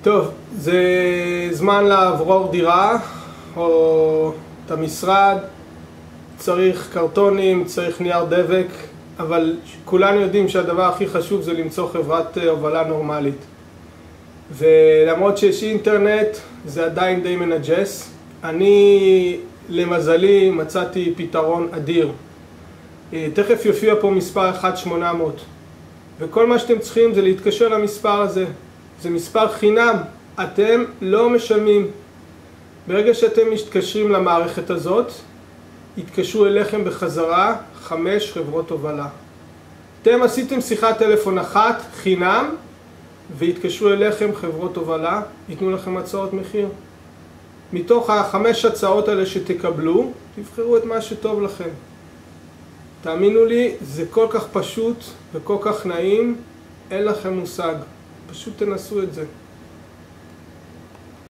טוב, זה זמן לעבור דירה או את המשרד, צריך קרטונים, צריך נייר דבק, אבל כולנו יודעים שהדבר הכי חשוב זה למצוא חברת הובלה נורמלית. ולמרות שיש אינטרנט, זה עדיין די מנג'ס. אני, למזלי, מצאתי פתרון אדיר. תכף יופיע פה מספר 1800, וכל מה שאתם צריכים זה להתקשר למספר הזה. זה מספר חינם, אתם לא משלמים. ברגע שאתם מתקשרים למערכת הזאת, יתקשרו אליכם בחזרה 5 חברות הובלה. אתם עשיתם שיחת טלפון אחת חינם, ויתקשרו אליכם חברות הובלה, ייתנו לכם הצעות מחיר. מתוך 5 הצעות האלה שתקבלו, תבחרו את מה שטוב לכם. תאמינו לי, זה כל כך פשוט וכל כך נעים, אין לכם מושג. פשוט תנסו את זה.